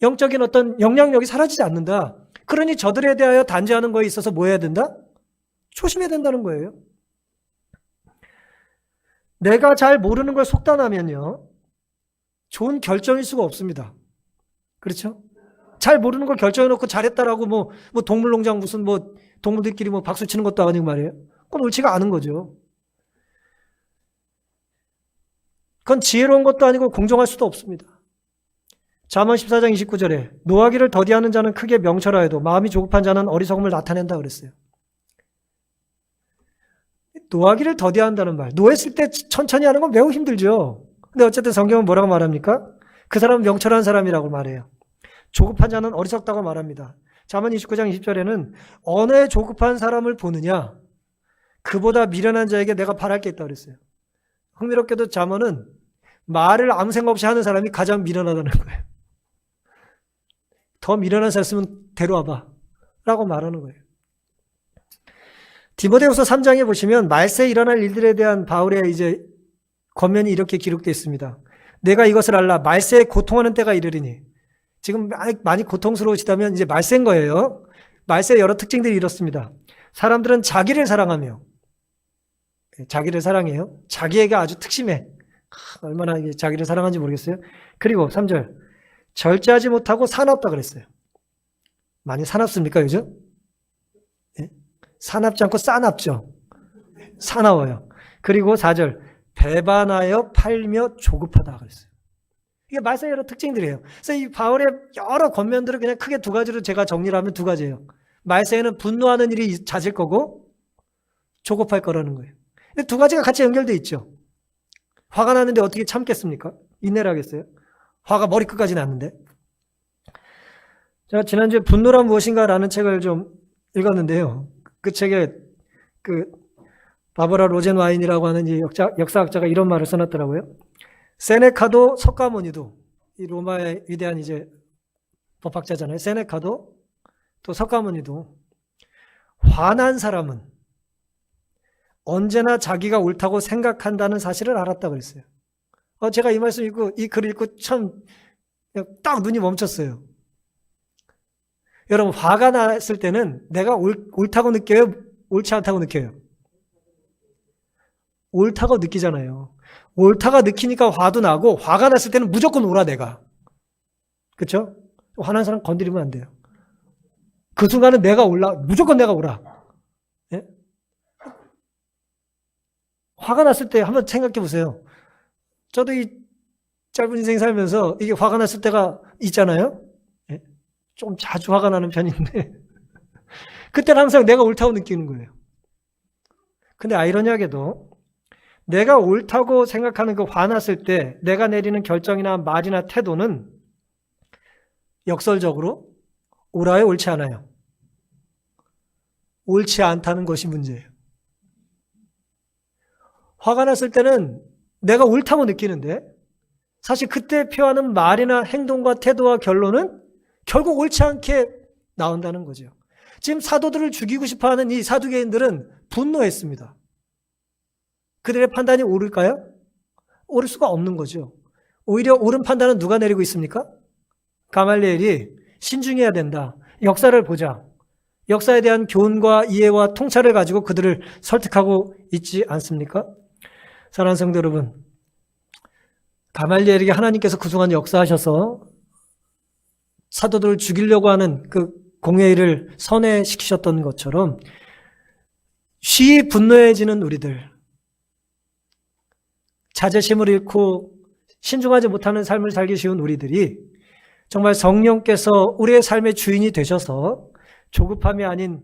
영적인 어떤 영향력이 사라지지 않는다. 그러니 저들에 대하여 단죄하는 거에 있어서 뭐 해야 된다? 조심해야 된다는 거예요. 내가 잘 모르는 걸 속단하면요. 좋은 결정일 수가 없습니다. 그렇죠? 잘 모르는 걸 결정해놓고 잘했다라고 뭐 동물농장 무슨 동물들끼리 박수 치는 것도 아니고 말이에요. 그건 옳지가 않은 거죠. 그건 지혜로운 것도 아니고 공정할 수도 없습니다. 잠언 14장 29절에 노하기를 더디하는 자는 크게 명철하여도 마음이 조급한 자는 어리석음을 나타낸다 그랬어요. 노하기를 더디한다는 말. 노했을 때 천천히 하는 건 매우 힘들죠. 근데 어쨌든 성경은 뭐라고 말합니까? 그 사람은 명철한 사람이라고 말해요. 조급한 자는 어리석다고 말합니다. 잠언 29장 20절에는 언어에 조급한 사람을 보느냐? 그보다 미련한 자에게 내가 바랄 게 있다 그랬어요. 흥미롭게도 잠언은 말을 아무 생각 없이 하는 사람이 가장 미련하다는 거예요. 더 미련한 사람 있으면 데려와봐 라고 말하는 거예요. 디모데후서 3장에 보시면 말세에 일어날 일들에 대한 바울의 이제 권면이 이렇게 기록되어 있습니다. 내가 이것을 알라 말세에 고통하는 때가 이르리니. 지금 많이 고통스러우시다면 이제 말세인 거예요. 말세의 여러 특징들이 이렇습니다. 사람들은 자기를 사랑하며 자기를 사랑해요. 자기에게 아주 특심해. 얼마나 자기를 사랑하는지 모르겠어요. 그리고 3절 절제하지 못하고 사납다 그랬어요. 많이 사납습니까 요즘? 예? 사납지 않고 싸납죠. 사나워요. 그리고 4절 배반하여 팔며 조급하다 그랬어요. 이게 말세의 여러 특징들이에요. 그래서 이 바울의 여러 권면들을 그냥 크게 두 가지로 제가 정리를 하면 두 가지예요. 말세에는 분노하는 일이 잦을 거고 조급할 거라는 거예요. 두 가지가 같이 연결돼 있죠. 화가 나는데 어떻게 참겠습니까? 인내를 하겠어요? 화가 머리끝까지 났는데. 제가 지난주에 분노란 무엇인가라는 책을 좀 읽었는데요. 그 책에 바버라 로젠와인이라고 하는 이 역사학자가 이런 말을 써놨더라고요. 세네카도 석가모니도, 이 로마의 위대한 이제 법학자잖아요. 세네카도 또 석가모니도 화난 사람은 언제나 자기가 옳다고 생각한다는 사실을 알았다 그랬어요. 제가 이 말씀 읽고 이 글 읽고 참 딱 눈이 멈췄어요. 여러분, 화가 났을 때는 내가 옳다고 느껴요? 옳지 않다고 느껴요? 옳다고 느끼잖아요. 옳다가 느끼니까 화도 나고, 화가 났을 때는 무조건 옳아 내가. 그렇죠? 화난 사람 건드리면 안 돼요. 그 순간은 무조건 내가 옳아. 예? 화가 났을 때 한번 생각해 보세요. 저도 이 짧은 인생 살면서 이게 화가 났을 때가 있잖아요. 예? 좀 자주 화가 나는 편인데 그때는 항상 내가 옳다고 느끼는 거예요. 근데 아이러니하게도 내가 옳다고 생각하는 그 화났을 때 내가 내리는 결정이나 말이나 태도는 역설적으로 옳아요, 옳지 않아요? 옳지 않다는 것이 문제예요. 화가 났을 때는 내가 옳다고 느끼는데 사실 그때 표하는 말이나 행동과 태도와 결론은 결국 옳지 않게 나온다는 거죠. 지금 사도들을 죽이고 싶어하는 이 사두개인들은 분노했습니다. 그들의 판단이 옳을까요? 옳을 수가 없는 거죠. 오히려 옳은 판단은 누가 내리고 있습니까? 가말리엘이 신중해야 된다. 역사를 보자. 역사에 대한 교훈과 이해와 통찰을 가지고 그들을 설득하고 있지 않습니까? 사랑하는 성도 여러분, 가말리엘에게 하나님께서 그동안 역사하셔서 사도들을 죽이려고 하는 그 공회의를 선회시키셨던 것처럼 쉬이 분노해지는 우리들, 자제심을 잃고 신중하지 못하는 삶을 살기 쉬운 우리들이 정말 성령께서 우리의 삶의 주인이 되셔서 조급함이 아닌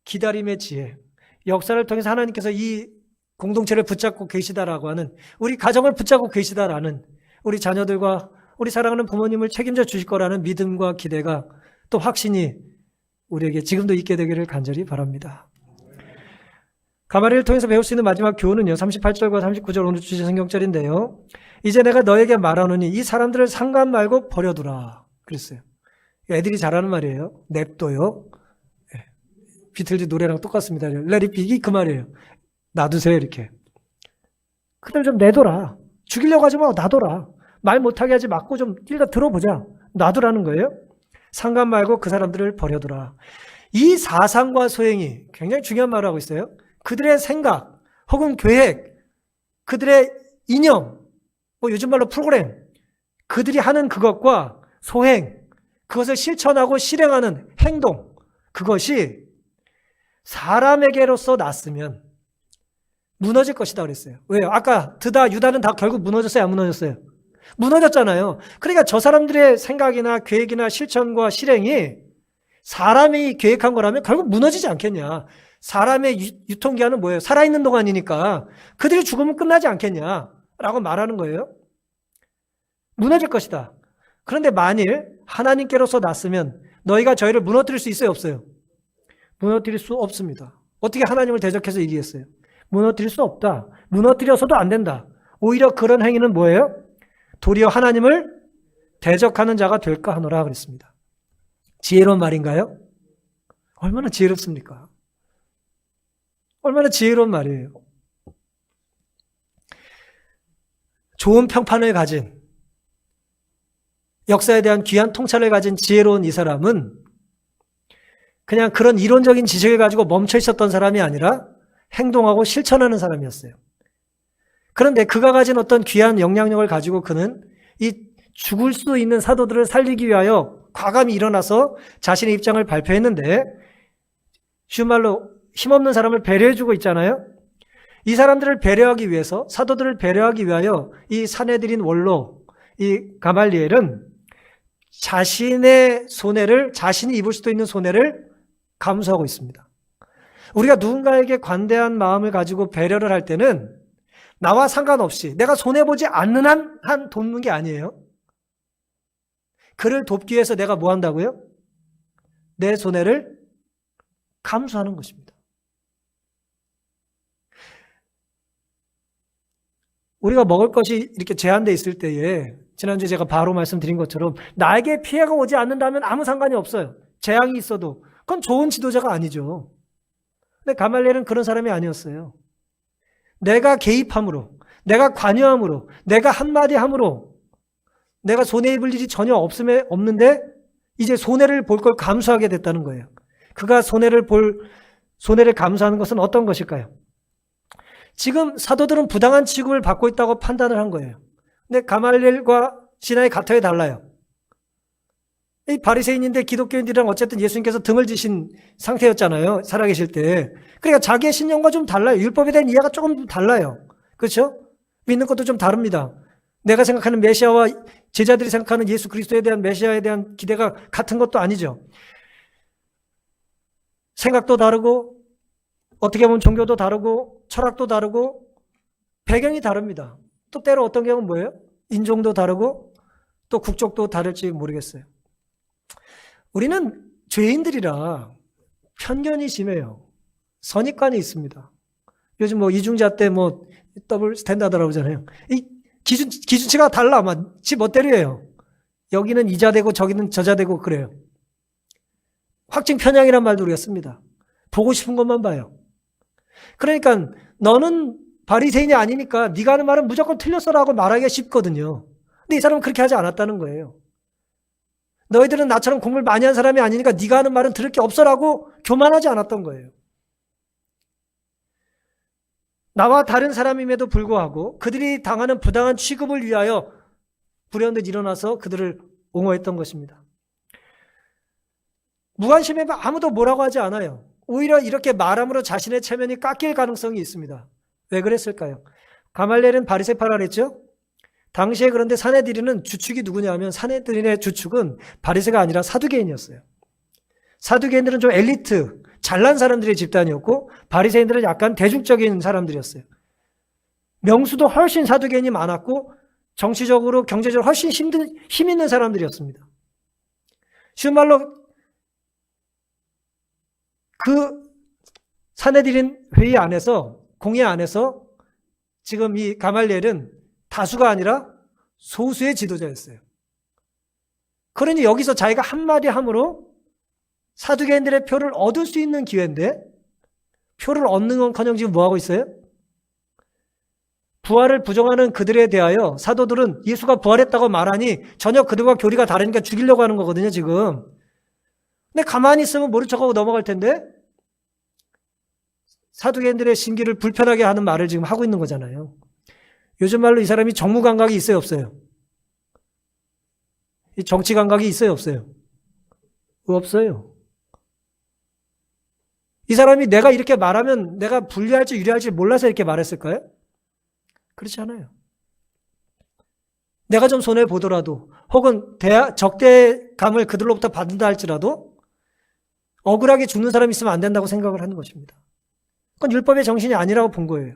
기다림의 지혜, 역사를 통해서 하나님께서 이 공동체를 붙잡고 계시다라고 하는, 우리 가정을 붙잡고 계시다라는, 우리 자녀들과 우리 사랑하는 부모님을 책임져 주실 거라는 믿음과 기대가 또 확신이 우리에게 지금도 있게 되기를 간절히 바랍니다. 가말리엘을 통해서 배울 수 있는 마지막 교훈은요, 38절과 39절 오늘 주제 성경절인데요. 이제 내가 너에게 말하노니 이 사람들을 상관 말고 버려두라 그랬어요. 애들이 잘하는 말이에요. 냅둬요. 비틀즈 노래랑 똑같습니다. Let it be, 그 말이에요. 놔두세요, 이렇게. 그들 좀 내둬라. 죽이려고 하지 말고 놔둬라. 말 못하게 하지 말고 좀 일단 들어보자. 놔두라는 거예요. 상관 말고 그 사람들을 버려두라. 이 사상과 소행이 굉장히 중요한 말을 하고 있어요. 그들의 생각 혹은 계획, 그들의 이념, 요즘 말로 프로그램, 그들이 하는 그것과 소행, 그것을 실천하고 실행하는 행동, 그것이 사람에게로서 났으면 무너질 것이다 그랬어요. 왜요? 아까 드다, 유다는 다 결국 무너졌어요? 안 무너졌어요? 무너졌잖아요. 그러니까 저 사람들의 생각이나 계획이나 실천과 실행이 사람이 계획한 거라면 결국 무너지지 않겠냐. 사람의 유통기한은 뭐예요? 살아있는 동안이니까 그들이 죽으면 끝나지 않겠냐라고 말하는 거예요. 무너질 것이다. 그런데 만일 하나님께로서 났으면 너희가 저희를 무너뜨릴 수 있어요? 없어요? 무너뜨릴 수 없습니다. 어떻게 하나님을 대적해서 이기겠어요? 무너뜨릴 수 없다. 무너뜨려서도 안 된다. 오히려 그런 행위는 뭐예요? 도리어 하나님을 대적하는 자가 될까 하노라 그랬습니다. 지혜로운 말인가요? 얼마나 지혜롭습니까? 얼마나 지혜로운 말이에요. 좋은 평판을 가진, 역사에 대한 귀한 통찰을 가진 지혜로운 이 사람은 그냥 그런 이론적인 지식을 가지고 멈춰 있었던 사람이 아니라 행동하고 실천하는 사람이었어요. 그런데 그가 가진 어떤 귀한 영향력을 가지고 그는 이 죽을 수 있는 사도들을 살리기 위하여 과감히 일어나서 자신의 입장을 발표했는데, 쉬운 말로 힘없는 사람을 배려해주고 있잖아요. 이 사람들을 배려하기 위해서, 사도들을 배려하기 위하여 이 사내들인 원로, 이 가말리엘은 자신의 손해를, 자신이 입을 수도 있는 손해를 감수하고 있습니다. 우리가 누군가에게 관대한 마음을 가지고 배려를 할 때는 나와 상관없이 내가 손해보지 않는 한 돕는 게 아니에요. 그를 돕기 위해서 내가 뭐 한다고요? 내 손해를 감수하는 것입니다. 우리가 먹을 것이 이렇게 제한되어 있을 때에 지난주에 제가 바로 말씀드린 것처럼 나에게 피해가 오지 않는다면 아무 상관이 없어요. 재앙이 있어도 그건 좋은 지도자가 아니죠. 근데 가말리엘은 그런 사람이 아니었어요. 내가 개입함으로, 내가 관여함으로, 내가 한마디 함으로 내가 손해 입을 일이 전혀 없는데 이제 손해를 볼 걸 감수하게 됐다는 거예요. 그가 손해를 감수하는 것은 어떤 것일까요? 지금 사도들은 부당한 취급을 받고 있다고 판단을 한 거예요. 근데 가말리엘과 신하의 가타에 달라요. 이 바리새인인데 기독교인들이랑 어쨌든 예수님께서 등을 지신 상태였잖아요. 살아계실 때. 그러니까 자기의 신념과 좀 달라요. 율법에 대한 이해가 조금 달라요. 그렇죠? 믿는 것도 좀 다릅니다. 내가 생각하는 메시아와 제자들이 생각하는 예수 그리스도에 대한 메시아에 대한 기대가 같은 것도 아니죠. 생각도 다르고 어떻게 보면 종교도 다르고 철학도 다르고 배경이 다릅니다. 또 때로 어떤 경우는 뭐예요? 인종도 다르고 또 국적도 다를지 모르겠어요. 우리는 죄인들이라 편견이 심해요. 선입관이 있습니다. 요즘 뭐 이중자 때 뭐 더블 스탠다드라고 하잖아요. 이 기준치가 달라. 막 지 멋대로예요. 여기는 이자 되고 저기는 저자 되고 그래요. 확증 편향이란 말도 우리가 씁니다. 보고 싶은 것만 봐요. 그러니까 너는 바리새인이 아니니까 네가 하는 말은 무조건 틀렸어라고 말하기가 쉽거든요. 근데 이 사람은 그렇게 하지 않았다는 거예요. 너희들은 나처럼 공부를 많이 한 사람이 아니니까 네가 하는 말은 들을 게 없어라고 교만하지 않았던 거예요. 나와 다른 사람임에도 불구하고 그들이 당하는 부당한 취급을 위하여 불현듯 일어나서 그들을 옹호했던 것입니다. 무관심해 아무도 뭐라고 하지 않아요. 오히려 이렇게 말함으로 자신의 체면이 깎일 가능성이 있습니다. 왜 그랬을까요? 가말리엘은 바리새파라 그랬죠? 당시에 그런데 사내들인은 주축이 누구냐 하면 사내들인의 주축은 바리새가 아니라 사두개인이었어요. 사두개인들은 좀 엘리트, 잘난 사람들의 집단이었고 바리새인들은 약간 대중적인 사람들이었어요. 명수도 훨씬 사두개인이 많았고 정치적으로 경제적으로 훨씬 힘 있는 사람들이었습니다. 쉬운 말로 그 사내들인 회의 안에서 공회 안에서 지금 이 가말리엘은 다수가 아니라 소수의 지도자였어요. 그러니 여기서 자기가 한마디 함으로 사두개인들의 표를 얻을 수 있는 기회인데 표를 얻는 건커녕 지금 뭐하고 있어요? 부활을 부정하는 그들에 대하여 사도들은 예수가 부활했다고 말하니 전혀 그들과 교리가 다르니까 죽이려고 하는 거거든요, 지금. 근데 가만히 있으면 모른 척하고 넘어갈 텐데 사두개인들의 심기를 불편하게 하는 말을 지금 하고 있는 거잖아요. 요즘 말로 이 사람이 정무 감각이 있어요, 없어요? 이 정치 감각이 있어요, 없어요? 없어요. 이 사람이 내가 이렇게 말하면 내가 불리할지 유리할지 몰라서 이렇게 말했을까요? 그렇지 않아요. 내가 좀 손해보더라도 혹은 적대감을 그들로부터 받는다 할지라도 억울하게 죽는 사람이 있으면 안 된다고 생각을 하는 것입니다. 그건 율법의 정신이 아니라고 본 거예요.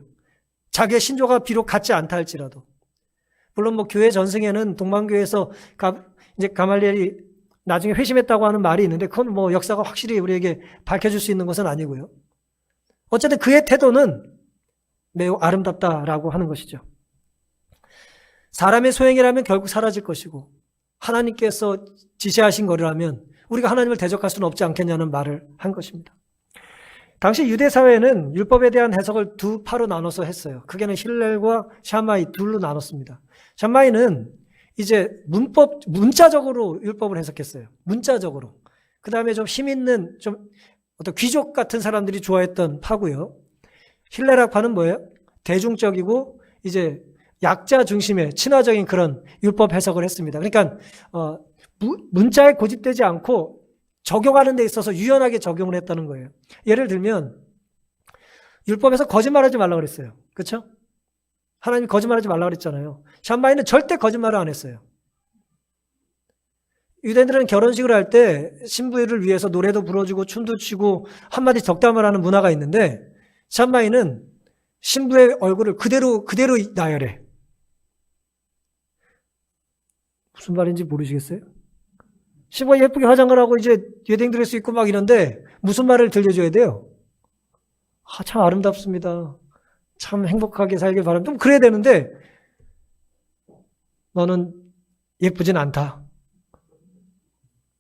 자기의 신조가 비록 같지 않다 할지라도. 물론 뭐 교회 전승에는 동방교회에서 이제 가말리엘이 나중에 회심했다고 하는 말이 있는데 그건 뭐 역사가 확실히 우리에게 밝혀줄 수 있는 것은 아니고요. 어쨌든 그의 태도는 매우 아름답다라고 하는 것이죠. 사람의 소행이라면 결국 사라질 것이고 하나님께서 지시하신 거라면 우리가 하나님을 대적할 수는 없지 않겠냐는 말을 한 것입니다. 당시 유대 사회는 율법에 대한 해석을 두 파로 나눠서 했어요. 크게는 힐렐과 샴마이 둘로 나눴습니다. 샴마이는 이제 문자적으로 율법을 해석했어요. 문자적으로. 그 다음에 좀 힘 있는 좀 어떤 귀족 같은 사람들이 좋아했던 파고요. 힐레락파는 뭐예요? 대중적이고 이제 약자 중심의 친화적인 그런 율법 해석을 했습니다. 그러니까 문자에 고집되지 않고 적용하는 데 있어서 유연하게 적용을 했다는 거예요. 예를 들면 율법에서 거짓말하지 말라고 그랬어요. 그렇죠? 하나님이 거짓말하지 말라고 그랬잖아요. 샴마이는 절대 거짓말을 안 했어요. 유대인들은 결혼식을 할 때 신부를 위해서 노래도 불러주고 춤도 추고 한마디 덕담을 하는 문화가 있는데 샴마이는 신부의 얼굴을 그대로 나열해. 무슨 말인지 모르시겠어요? 신부가 예쁘게 화장을 하고 이제 웨딩 드레스 입고 막 이런데 무슨 말을 들려줘야 돼요? 참 아름답습니다. 참 행복하게 살길 바랍니다. 좀 그래야 되는데 너는 예쁘진 않다.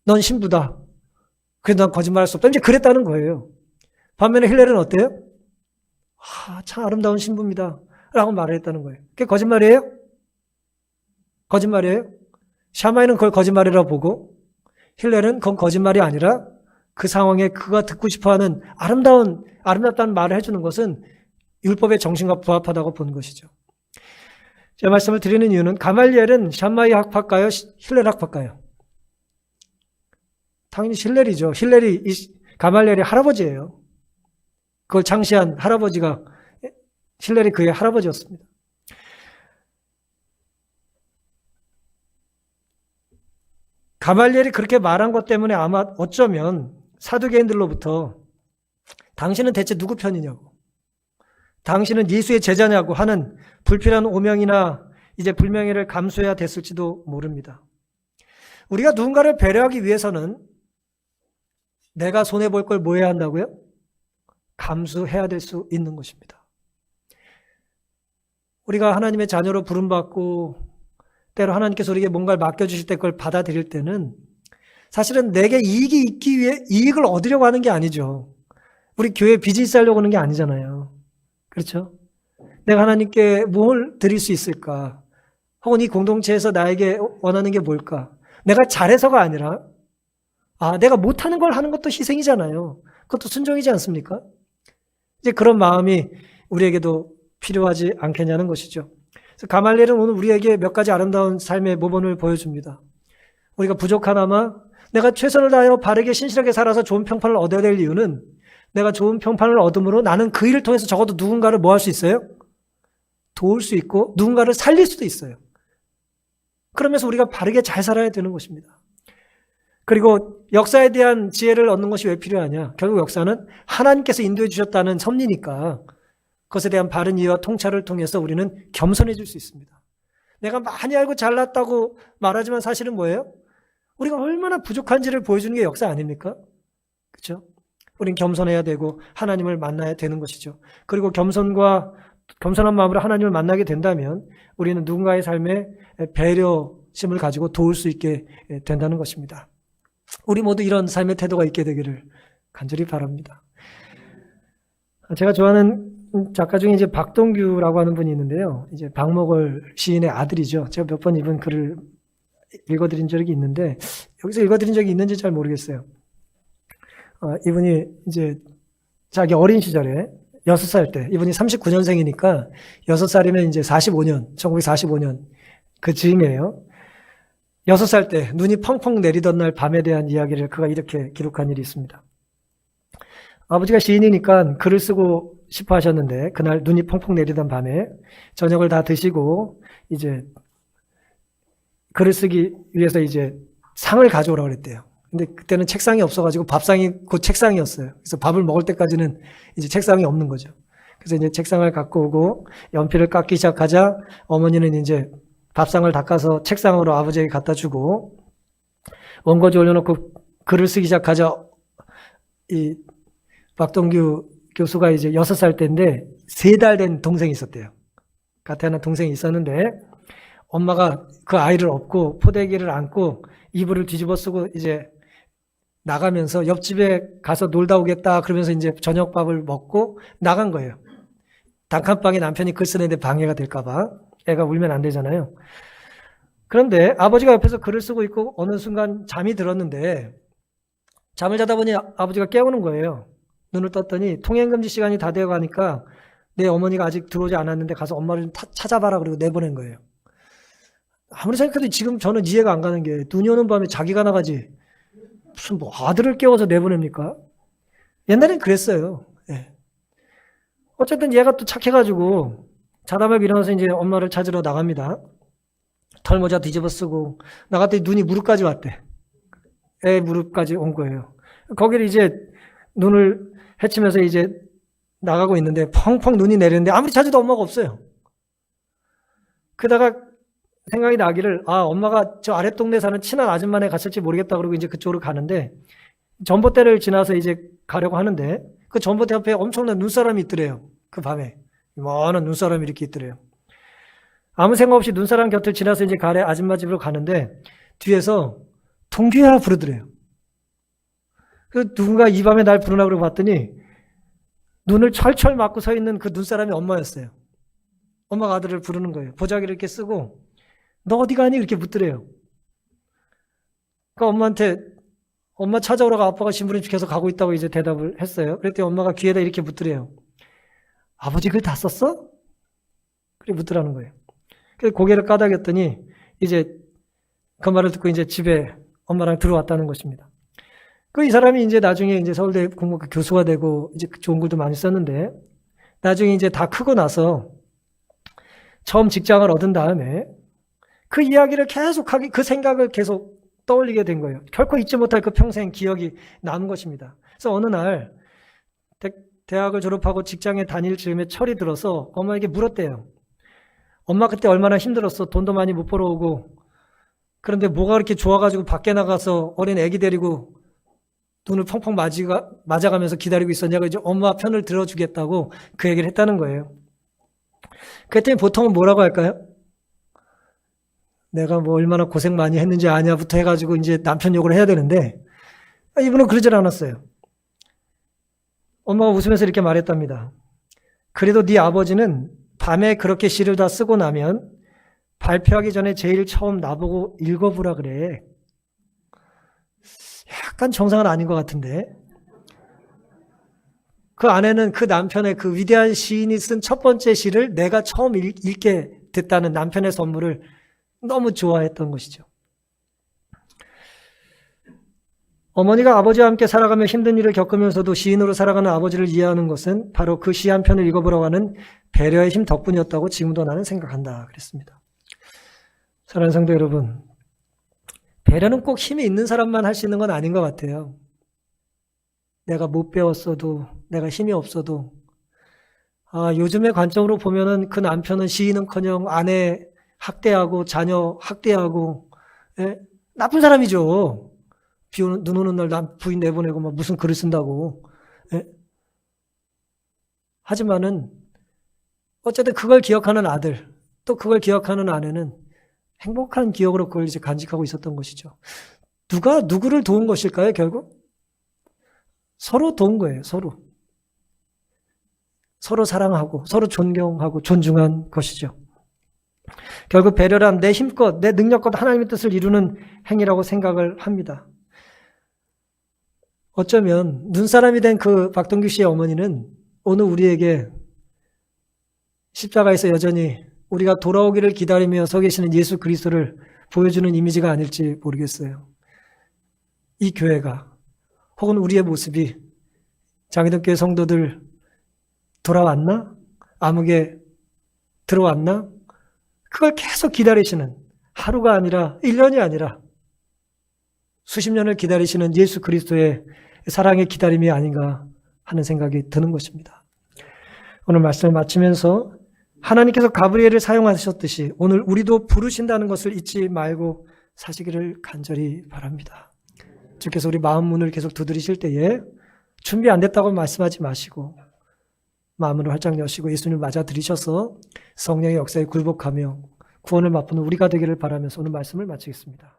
넌 신부다. 그래도 난 거짓말할 수 없다. 이제 그랬다는 거예요. 반면에 힐렐은 어때요? 참 아름다운 신부입니다. 라고 말을 했다는 거예요. 그게 거짓말이에요? 거짓말이에요? 샤마이는 그걸 거짓말이라고 보고 힐렐은 그건 거짓말이 아니라 그 상황에 그가 듣고 싶어하는 아름답다는 말을 해주는 것은 율법의 정신과 부합하다고 보는 것이죠. 제가 말씀을 드리는 이유는 가말리엘은 샤마이 학파일까요? 힐렐 학파일까요? 당연히 힐렐이죠. 힐렐이 가말리엘의 할아버지예요. 그걸 창시한 할아버지가 힐렐이 그의 할아버지였습니다. 가말리엘이 그렇게 말한 것 때문에 아마 어쩌면 사두개인들로부터 당신은 대체 누구 편이냐고, 당신은 예수의 제자냐고 하는 불필요한 오명이나 이제 불명예를 감수해야 됐을지도 모릅니다. 우리가 누군가를 배려하기 위해서는 내가 손해볼 걸 뭐 해야 한다고요? 감수해야 될 수 있는 것입니다. 우리가 하나님의 자녀로 부름받고 때로 하나님께서 우리에게 뭔가를 맡겨주실 때 그걸 받아들일 때는 사실은 내게 이익이 있기 위해 이익을 얻으려고 하는 게 아니죠. 우리 교회 비즈니스 하려고 하는 게 아니잖아요. 그렇죠? 내가 하나님께 뭘 드릴 수 있을까? 혹은 이 공동체에서 나에게 원하는 게 뭘까? 내가 잘해서가 아니라 내가 못하는 걸 하는 것도 희생이잖아요. 그것도 순종이지 않습니까? 이제 그런 마음이 우리에게도 필요하지 않겠냐는 것이죠. 그래서 가말리엘은 오늘 우리에게 몇 가지 아름다운 삶의 모범을 보여줍니다. 우리가 부족하나마 내가 최선을 다하여 바르게 신실하게 살아서 좋은 평판을 얻어야 될 이유는 내가 좋은 평판을 얻음으로 나는 그 일을 통해서 적어도 누군가를 뭐 할 수 있어요? 도울 수 있고 누군가를 살릴 수도 있어요. 그러면서 우리가 바르게 잘 살아야 되는 것입니다. 그리고 역사에 대한 지혜를 얻는 것이 왜 필요하냐? 결국 역사는 하나님께서 인도해 주셨다는 섭리니까 그것에 대한 바른 이해와 통찰을 통해서 우리는 겸손해질 수 있습니다. 내가 많이 알고 잘났다고 말하지만 사실은 뭐예요? 우리가 얼마나 부족한지를 보여주는 게 역사 아닙니까? 그렇죠? 우린 겸손해야 되고 하나님을 만나야 되는 것이죠. 그리고 겸손한 마음으로 하나님을 만나게 된다면 우리는 누군가의 삶에 배려심을 가지고 도울 수 있게 된다는 것입니다. 우리 모두 이런 삶의 태도가 있게 되기를 간절히 바랍니다. 제가 좋아하는 작가 중에 이제 박동규라고 하는 분이 있는데요. 이제 박목월 시인의 아들이죠. 제가 몇 번 이분 글을 읽어드린 적이 있는데 여기서 읽어드린 적이 있는지 잘 모르겠어요. 이분이 이제 자기 어린 시절에 6살 때, 이분이 39년생이니까 6살이면 이제 45년, 1945년 그 즈음이에요. 6살 때 눈이 펑펑 내리던 날 밤에 대한 이야기를 그가 이렇게 기록한 일이 있습니다. 아버지가 시인이니까 글을 쓰고 싶어 하셨는데 그날 눈이 펑펑 내리던 밤에 저녁을 다 드시고 이제 글을 쓰기 위해서 이제 상을 가져오라고 그랬대요. 근데 그때는 책상이 없어가지고 밥상이 곧 책상이었어요. 그래서 밥을 먹을 때까지는 이제 책상이 없는 거죠. 그래서 이제 책상을 갖고 오고 연필을 깎기 시작하자 어머니는 이제 밥상을 닦아서 책상으로 아버지에게 갖다 주고 원고지 올려놓고 글을 쓰기 시작하자 이 박동규 교수가 이제 6살 때인데 3달 된 동생이 있었대요. 같이 하나 동생이 있었는데 엄마가 그 아이를 업고 포대기를 안고 이불을 뒤집어 쓰고 이제 나가면서 옆집에 가서 놀다 오겠다 그러면서 이제 저녁밥을 먹고 나간 거예요. 단칸방에 남편이 글 쓰는데 방해가 될까봐 애가 울면 안 되잖아요. 그런데 아버지가 옆에서 글을 쓰고 있고 어느 순간 잠이 들었는데 잠을 자다 보니 아버지가 깨우는 거예요. 눈을 떴더니 통행금지 시간이 다 되어 가니까 내 어머니가 아직 들어오지 않았는데 가서 엄마를 좀 찾아봐라 그리고 내보낸 거예요. 아무리 생각해도 지금 저는 이해가 안 가는 게 눈이 오는 밤에 자기가 나가지 무슨 뭐 아들을 깨워서 내보냅니까? 옛날엔 그랬어요. 예. 어쨌든 얘가 또 착해가지고 자다 말고 일어나서 이제 엄마를 찾으러 나갑니다. 털모자 뒤집어 쓰고 나갔더니 눈이 무릎까지 왔대. 애 무릎까지 온 거예요. 거기를 이제 눈을 헤치면서 이제 나가고 있는데 펑펑 눈이 내리는데 아무리 찾아도 엄마가 없어요. 그러다가 생각이 나기를 엄마가 저 아랫동네 사는 친한 아줌마네 갔을지 모르겠다 그러고 이제 그쪽으로 가는데 전봇대를 지나서 이제 가려고 하는데 그 전봇대 옆에 엄청난 눈사람이 있더래요. 그 밤에 이만한 눈사람이 이렇게 있더래요. 아무 생각 없이 눈사람 곁을 지나서 이제 가래 아줌마 집으로 가는데 뒤에서 동규야 부르더래요. 그 누군가 이 밤에 날 부르나 그러고 봤더니 눈을 철철 맞고 서 있는 그 눈사람이 엄마였어요. 엄마가 아들을 부르는 거예요. 보자기를 이렇게 쓰고 너 어디 가니? 이렇게 묻더래요. 그러니까 엄마한테 엄마 찾아오라고 아빠가 심부름시켜서 가고 있다고 이제 대답을 했어요. 그랬더니 엄마가 귀에다 이렇게 묻더래요. 아버지 글 다 썼어? 그렇게 묻더라는 거예요. 그래서 고개를 까닥였더니 이제 그 말을 듣고 이제 집에 엄마랑 들어왔다는 것입니다. 이 사람이 이제 나중에 이제 서울대 국문과 교수가 되고 이제 좋은 글도 많이 썼는데 나중에 이제 다 크고 나서 처음 직장을 얻은 다음에 그 이야기를 계속하기, 그 생각을 계속 떠올리게 된 거예요. 결코 잊지 못할 그 평생 기억이 남은 것입니다. 그래서 어느 날 대학을 졸업하고 직장에 다닐 즈음에 철이 들어서 엄마에게 물었대요. 엄마 그때 얼마나 힘들었어. 돈도 많이 못 벌어오고. 그런데 뭐가 그렇게 좋아가지고 밖에 나가서 어린 애기 데리고 눈을 펑펑 맞아가면서 기다리고 있었냐고 이제 엄마 편을 들어주겠다고 그 얘기를 했다는 거예요. 그랬더니 보통은 뭐라고 할까요? 내가 뭐 얼마나 고생 많이 했는지 아냐부터 해가지고 이제 남편 욕을 해야 되는데 이분은 그러질 않았어요. 엄마가 웃으면서 이렇게 말했답니다. 그래도 네 아버지는 밤에 그렇게 시를 다 쓰고 나면 발표하기 전에 제일 처음 나보고 읽어보라 그래. 약간 정상은 아닌 것 같은데. 그 안에는 그 남편의 그 위대한 시인이 쓴 첫 번째 시를 내가 처음 읽게 됐다는 남편의 선물을 너무 좋아했던 것이죠. 어머니가 아버지와 함께 살아가며 힘든 일을 겪으면서도 시인으로 살아가는 아버지를 이해하는 것은 바로 그 시 한 편을 읽어보라고 하는 배려의 힘 덕분이었다고 지금도 나는 생각한다. 그랬습니다. 사랑하는 성도 여러분, 배려는 꼭 힘이 있는 사람만 할 수 있는 건 아닌 것 같아요. 내가 못 배웠어도, 내가 힘이 없어도, 요즘의 관점으로 보면은 그 남편은 시인은커녕 아내 학대하고 자녀 학대하고, 나쁜 사람이죠. 눈 오는 날 남 부인 내보내고 막 무슨 글을 쓴다고. 하지만은 어쨌든 그걸 기억하는 아들, 또 그걸 기억하는 아내는 행복한 기억으로 그걸 이제 간직하고 있었던 것이죠. 누가 누구를 도운 것일까요, 결국? 서로 도운 거예요, 서로. 서로 사랑하고, 서로 존경하고, 존중한 것이죠. 결국 배려란 내 힘껏, 내 능력껏 하나님의 뜻을 이루는 행위라고 생각을 합니다. 어쩌면 눈사람이 된 그 박동규 씨의 어머니는 오늘 우리에게 십자가에서 여전히 우리가 돌아오기를 기다리며 서 계시는 예수 그리스도를 보여주는 이미지가 아닐지 모르겠어요. 이 교회가 혹은 우리의 모습이 장희동교회 성도들 돌아왔나? 암흑에 들어왔나? 그걸 계속 기다리시는 하루가 아니라 1년이 아니라 수십 년을 기다리시는 예수 그리스도의 사랑의 기다림이 아닌가 하는 생각이 드는 것입니다. 오늘 말씀을 마치면서 하나님께서 가브리엘을 사용하셨듯이 오늘 우리도 부르신다는 것을 잊지 말고 사시기를 간절히 바랍니다. 주께서 우리 마음 문을 계속 두드리실 때에 준비 안 됐다고 말씀하지 마시고 마음으로 활짝 여시고 예수님을 맞아들이셔서 성령의 역사에 굴복하며 구원을 맛보는 우리가 되기를 바라면서 오늘 말씀을 마치겠습니다.